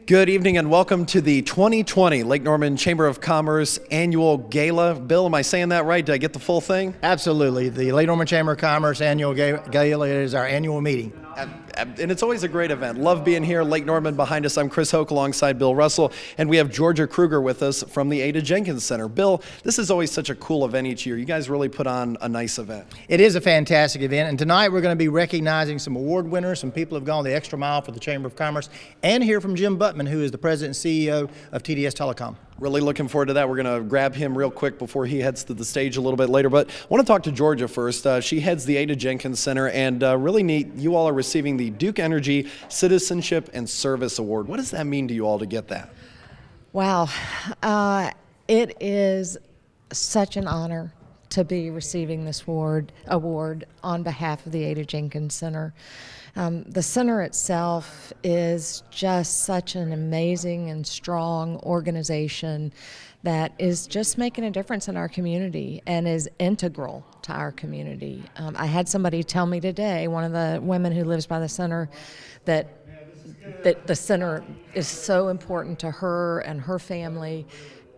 Good evening and welcome to the 2020 Lake Norman Chamber of Commerce Annual Gala. Bill, am I saying that right? Did I get the full thing? Absolutely. The Lake Norman Chamber of Commerce Annual Gala is our annual meeting. And it's always a great event. Love being here. Lake Norman behind us. I'm Chris Hoke alongside Bill Russell. And we have Georgia Kruger with us from the Ada Jenkins Center. Bill, this is always such a cool event each year. You guys really put on a nice event. It is a fantastic event. And tonight we're going to be recognizing some award winners, some people who have gone the extra mile for the Chamber of Commerce, and hear from Jim Buttman, who is the president and CEO of TDS Telecom. Really looking forward to that. We're going to grab him real quick before he heads to the stage a little bit later. But I want to talk to Georgia first. She heads the Ada Jenkins Center, and really neat, you all are receiving the Duke Energy Citizenship and Service Award. What does that mean to you all to get that? Wow. It is such an honor to be receiving this award on behalf of the Ada Jenkins Center. The center itself is just such an amazing and strong organization that is just making a difference in our community and is integral to our community. I had somebody tell me today, one of the women who lives by the center, that the center is so important to her and her family,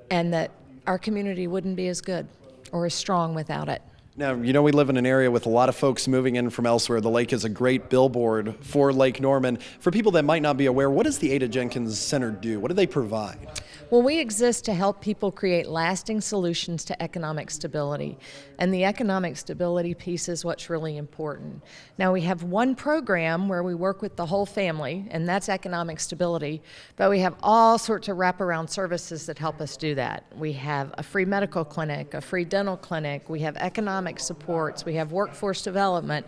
and that our community wouldn't be as good or as strong without it. Now, you know, we live in an area with a lot of folks moving in from elsewhere. The lake is a great billboard for Lake Norman. For people that might not be aware, what does the Ada Jenkins Center do? What do they provide? Well, we exist to help people create lasting solutions to economic stability. And the economic stability piece is what's really important. Now, we have one program where we work with the whole family, and that's economic stability. But we have all sorts of wraparound services that help us do that. We have a free medical clinic, a free dental clinic. We have economic supports. We have workforce development.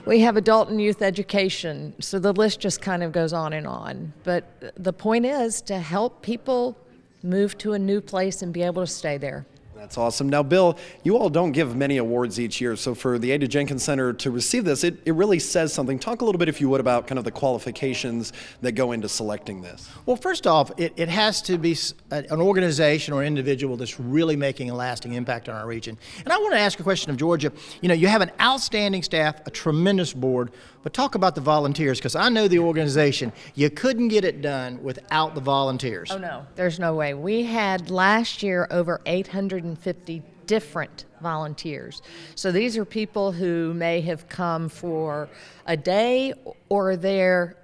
We have adult and youth education. So the list just kind of goes on and on. But the point is to help people move to a new place and be able to stay there. That's awesome. Now, Bill, you all don't give many awards each year, so for the Ada Jenkins Center to receive this, it really says something. Talk a little bit, if you would, about kind of the qualifications that go into selecting this. Well, first off, it has to be an organization or individual that's really making a lasting impact on our region. And I want to ask a question of Georgia. You know, you have an outstanding staff, a tremendous board, but talk about the volunteers, because I know the organization, you couldn't get it done without the volunteers. Oh, no, there's no way. We had last year over 850 different volunteers. So these are people who may have come for a day or they're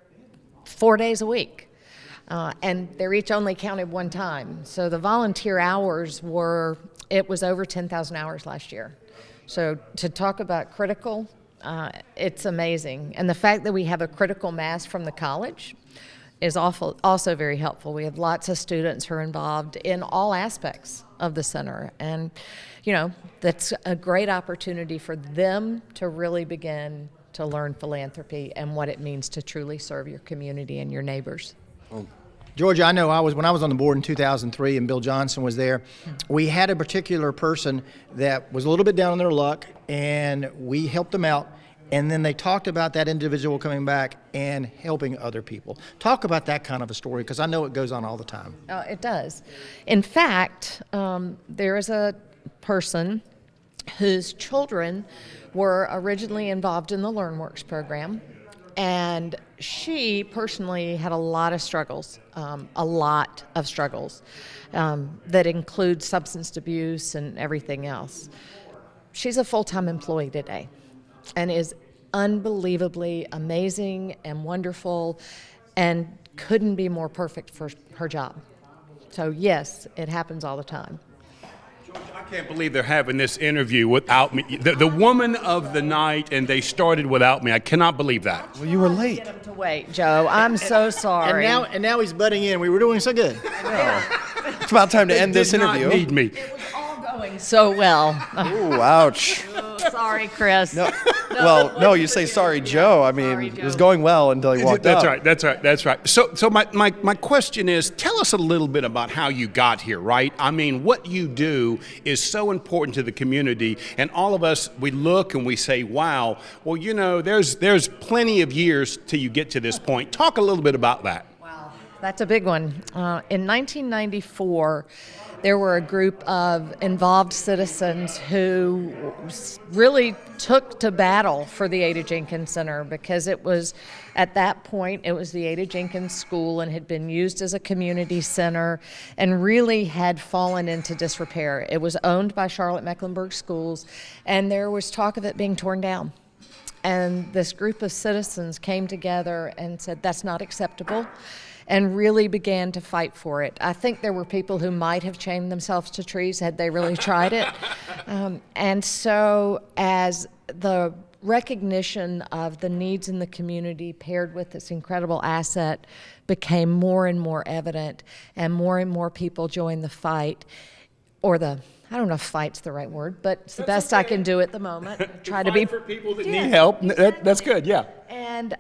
4 days a week. And they're each only counted one time. So the volunteer hours it was over 10,000 hours last year. So to talk about critical, it's amazing. And the fact that we have a critical mass from the college is also very helpful. We have lots of students who are involved in all aspects of the center. And, you know, that's a great opportunity for them to really begin to learn philanthropy and what it means to truly serve your community and your neighbors. Georgia, I know when I was on the board in 2003 and Bill Johnson was there, we had a particular person that was a little bit down on their luck, and we helped them out. And then they talked about that individual coming back and helping other people. Talk about that kind of a story, because I know it goes on all the time. It does. In fact, there is a person whose children were originally involved in the LearnWorks program, and she personally had a lot of struggles that include substance abuse and everything else. She's a full-time employee today and is unbelievably amazing and wonderful and couldn't be more perfect for her job. So yes, it happens all the time. I can't believe they're having this interview without me. The woman of the night, and they started without me. I cannot believe that. Well, you were late. Get him to wait, Joe. I'm so sorry. And now he's butting in. We were doing so good. It's about time to end this interview. Need me. It was all going so well. Ooh, ouch. Oh, sorry, Chris. No. Well, no, you say sorry, Joe. I mean, Sorry, it was Joe. going well until he walked That's out. right. That's right. So my question is, tell us a little bit about how you got here, right? I mean, what you do is so important to the community, and all of us, we look and we say, wow, well, you know, there's plenty of years till you get to this point. Talk a little bit about that. Wow. That's a big one. In 1994, there were a group of involved citizens who really took to battle for the Ada Jenkins Center because it was, at that point, it was the Ada Jenkins School and had been used as a community center and really had fallen into disrepair. It was owned by Charlotte Mecklenburg Schools, and there was talk of it being torn down. And this group of citizens came together and said, that's not acceptable, and really began to fight for it. I think there were people who might have chained themselves to trees had they really tried it. And so as the recognition of the needs in the community paired with this incredible asset became more and more evident, and more people joined the fight, or the, I don't know if fight's the right word, but it's the best I can do at the moment. Try to be for people that need help. That's good, yeah. And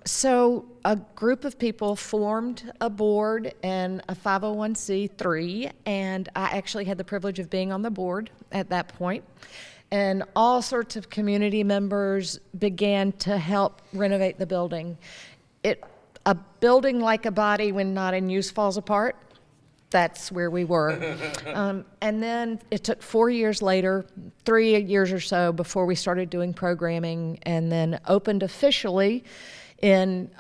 so a group of people formed a board and a 501c3, and I actually had the privilege of being on the board at that point. And all sorts of community members began to help renovate the building. A building like a body when not in use falls apart. That's where we were. And then it took 4 years later, 3 years or so, before we started doing programming, and then opened officially in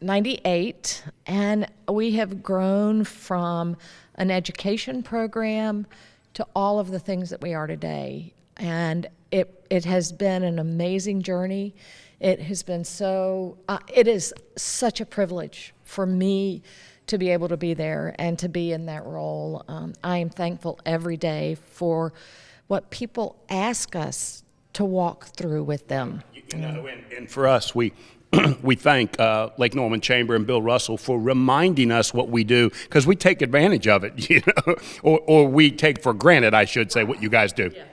98. And we have grown from an education program to all of the things that we are today. And it has been an amazing journey. It has been it is such a privilege for me to be able to be there and to be in that role. I am thankful every day for what people ask us to walk through with them. You know, and for us, we we thank Lake Norman Chamber and Bill Russell for reminding us what we do, because we take advantage of it, you know, or we take for granted, I should say, what you guys do. Yeah.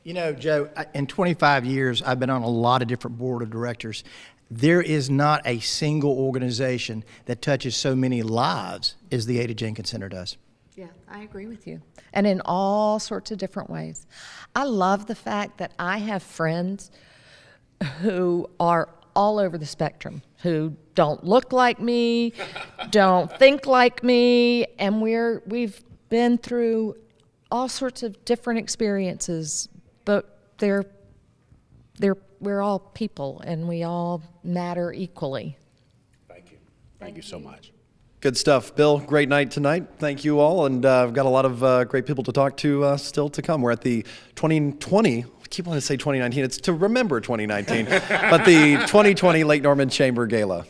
You know, Joe, in 25 years, I've been on a lot of different board of directors. There is not a single organization that touches so many lives as the Ada Jenkins Center does. Yeah, I agree with you. And in all sorts of different ways. I love the fact that I have friends who are all over the spectrum, who don't look like me, don't think like me, and we've been through all sorts of different experiences, but we're all people, and we all matter equally. Thank you. Thank you so much. Good stuff. Bill, great night tonight. Thank you all. And I've got a lot of great people to talk to still to come. We're at the 2020, I keep wanting to say 2019. It's to remember 2019, but the 2020 Lake Norman Chamber Gala.